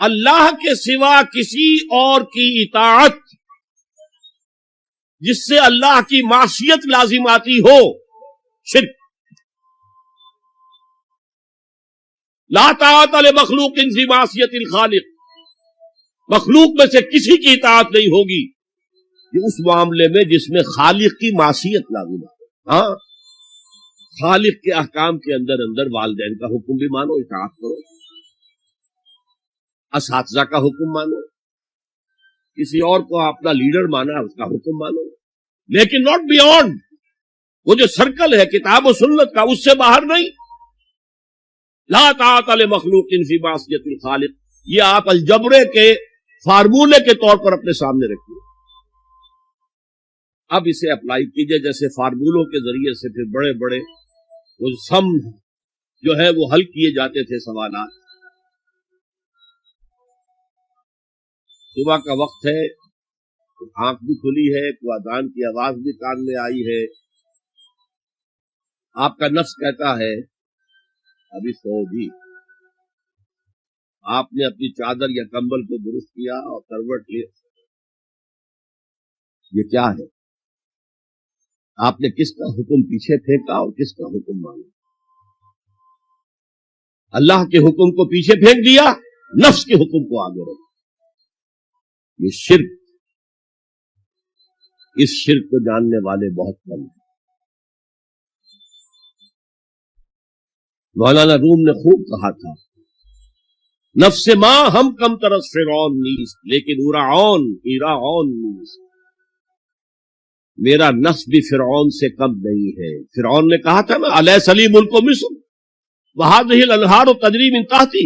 اللہ کے سوا کسی اور کی اطاعت جس سے اللہ کی معصیت لازم آتی ہو، شرک۔ لا طاعت لمخلوق فی معصیت الخالق، مخلوق میں سے کسی کی اطاعت نہیں ہوگی کہ اس معاملے میں جس میں خالق کی معصیت لازم ہے۔ ہاں، خالق کے احکام کے اندر والدین کا حکم بھی مانو، اطاعت کرو، اساتذہ کا حکم مانو، کسی اور کو اپنا لیڈر مانا اس کا حکم مانو، لیکن ناٹ بیونڈ وہ جو سرکل ہے کتاب و سنت کا، اس سے باہر نہیں۔ لا طاعت لمخلوق فی معصیت الخالق، یہ آپ الجبرے کے فارمولے کے طور پر اپنے سامنے رکھیے۔ اب اسے اپلائی کیجئے، جیسے فارمولوں کے ذریعے سے پھر بڑے بڑے وہ سم جو ہے وہ حل کیے جاتے تھے سوالات۔ صبح کا وقت ہے، آنکھ بھی کھلی ہے، کوئی اذان کی آواز بھی کان میں آئی ہے، آپ کا نفس کہتا ہے ابھی سو بھی۔ آپ نے اپنی چادر یا کمبل کو درست کیا اور کروٹ لیا، یہ کیا ہے؟ آپ نے کس کا حکم پیچھے پھینکا اور کس کا حکم مانا؟ اللہ کے حکم کو پیچھے پھینک دیا، نفس کے حکم کو آگے رکھ۔ یہ شرک، اس شرک کو جاننے والے بہت کم ہیں۔ مولانا روم نے خوب کہا تھا، نفس ماں ہم کم ترس فرعون نیست لیکن ایراعون نیست۔ میرا نفس بھی فرعون سے کم نہیں ہے۔ فرعون نے کہا تھا نا الیس لی ملک مصر وہذہ الانہار تجری من تحتی،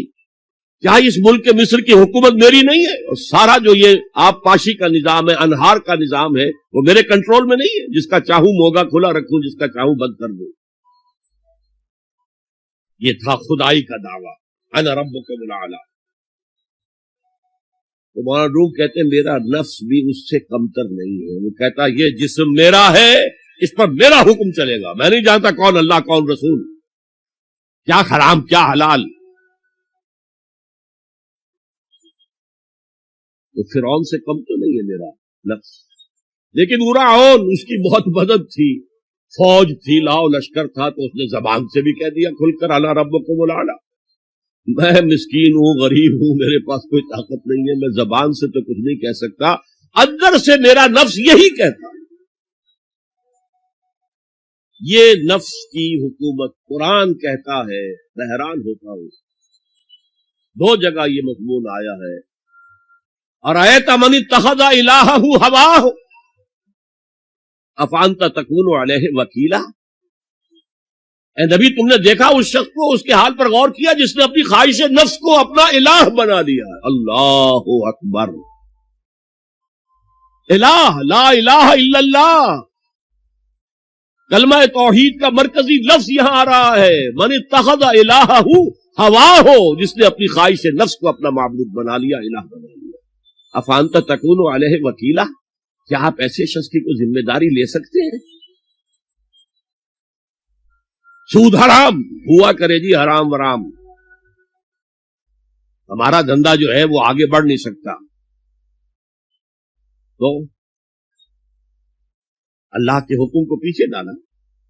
کیا اس ملک مصر کی حکومت میری نہیں ہے؟ اور سارا جو یہ آب پاشی کا نظام ہے، انہار کا نظام ہے، وہ میرے کنٹرول میں نہیں ہے؟ جس کا چاہوں موگا کھلا رکھوں، جس کا چاہوں بند کر دوں۔ یہ تھا خدائی کا دعویٰ، انا ربکم الاعلی۔ تو مولانا روم کہتے ہیں میرا نفس بھی اس سے کمتر نہیں ہے۔ وہ کہتا یہ جسم میرا ہے، اس پر میرا حکم چلے گا، میں نہیں جانتا کون اللہ کون رسول، کیا حرام کیا حلال۔ تو فرعون سے کم تو نہیں ہے میرا نفس، لیکن ایراعون اس کی بہت مدد تھی، فوج تھی، لاؤ لشکر تھا، تو اس نے زبان سے بھی کہہ دیا کھل کر انا ربکم الاعلی۔ میں مسکین ہوں، غریب ہوں، میرے پاس کوئی طاقت نہیں ہے، میں زبان سے تو کچھ نہیں کہہ سکتا، اندر سے میرا نفس یہی کہتا۔ یہ نفس کی حکومت قرآن کہتا ہے، میں حیران ہوتا ہوں، 2 جگہ یہ مضمون آیا ہے، ارأیت من اتخذ الہہ ہواہ افانت تکون علیہ وکیلا۔ اے نبی تم نے دیکھا اس شخص کو، اس کے حال پر غور کیا جس نے اپنی خواہش نفس کو اپنا الہ بنا دیا۔ اللہ اکبر، الہ، لا الہ الا اللہ، کلمہ توحید کا مرکزی لفظ یہاں آ رہا ہے، من اتخذ الہہ ہواہ، جس نے اپنی خواہش نفس کو اپنا معبود بنا لیا، الہ بنا لیا۔ افانت تکون علیہ وکیلا، کیا آپ ایسے شخص کی کوئی ذمہ داری لے سکتے ہیں؟ سود حرام ہوا کرے جی، حرام ورام، ہمارا دھندا جو ہے وہ آگے بڑھ نہیں سکتا۔ تو اللہ کے حکم کو پیچھے ڈالا،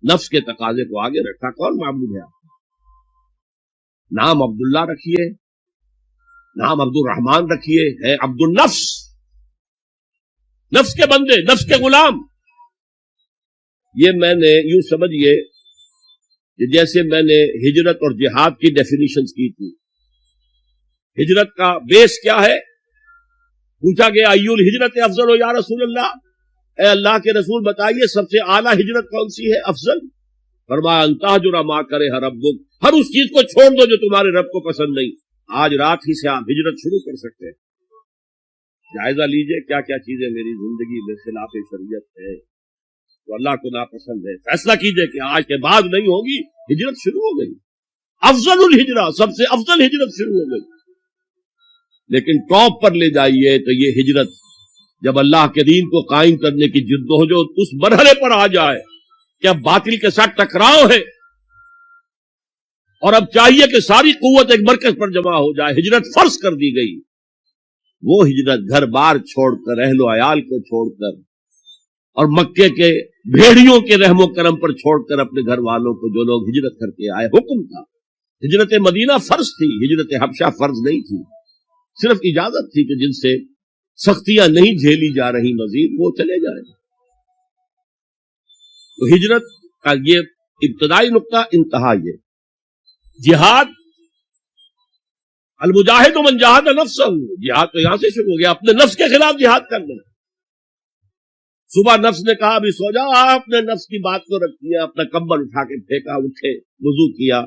نفس کے تقاضے کو آگے رکھا۔ کون معبود ہے آپ کا؟ نام عبداللہ رکھیے، نام عبد الرحمن رکھیے، ہے عبد النفس، نفس کے بندے، نفس کے غلام۔ یہ میں نے یوں سمجھیے کہ جیسے میں نے ہجرت اور جہاد کی ڈیفینیشنز کی تھی۔ ہجرت کا بیس کیا ہے؟ پوچھا گیا ایو الہجرت افضل یا رسول اللہ، اے اللہ کے رسول بتائیے سب سے اعلیٰ ہجرت کون سی ہے، افضل؟ فرمایا ان تہجر ما کرہ ربک، ہر اس چیز کو چھوڑ دو جو تمہارے رب کو پسند نہیں۔ آج رات ہی سے آپ ہجرت شروع کر سکتے ہیں۔ جائزہ لیجئے کیا کیا چیزیں میری زندگی میں خلاف شریعت ہے، تو اللہ کو ناپسند ہے، فیصلہ کیجئے کہ آج کے بعد نہیں ہوگی، ہجرت شروع ہو گئی، افضل الہجرہ، سب سے افضل ہجرت شروع ہو گئی۔ لیکن ٹاپ پر لے جائیے تو یہ ہجرت جب اللہ کے دین کو قائم کرنے کی جدوجہد اس مرحلے پر آ جائے کہ اب باطل کے ساتھ ٹکراؤ ہے اور اب چاہیے کہ ساری قوت ایک مرکز پر جمع ہو جائے، ہجرت فرض کر دی گئی، وہ ہجرت گھر بار چھوڑ کر، اہل و عیال کو چھوڑ کر، اور مکے کے بھیڑیوں کے رحم و کرم پر چھوڑ کر اپنے گھر والوں کو جو لوگ ہجرت کر کے آئے، حکم تھا۔ ہجرت مدینہ فرض تھی، ہجرت حبشہ فرض نہیں تھی، صرف اجازت تھی کہ جن سے سختیاں نہیں جھیلی جا رہی مزید وہ چلے جائیں۔ تو ہجرت کا یہ ابتدائی نقطہ، انتہا یہ جہاد، المجاہد من جاہد نفسہ، جہاد تو یہاں سے شروع ہو گیا، اپنے نفس کے خلاف جہاد کرنا۔ صبح نفس نے کہا ابھی سو جاؤ، آپ نے نفس کی بات کو رکھ دیا، اپنا کمبل اٹھا کے پھینکا، اٹھے، وضو کیا،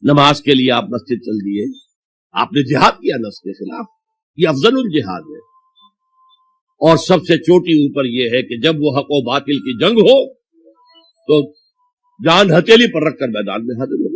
نماز کے لیے آپ مسجد چل دیے، آپ نے جہاد کیا نفس کے خلاف۔ یہ افضل الجہاد ہے، اور سب سے چوٹی اوپر یہ ہے کہ جب وہ حق و باطل کی جنگ ہو تو جان ہتھیلی پر رکھ کر میدان میں حاضر ہو۔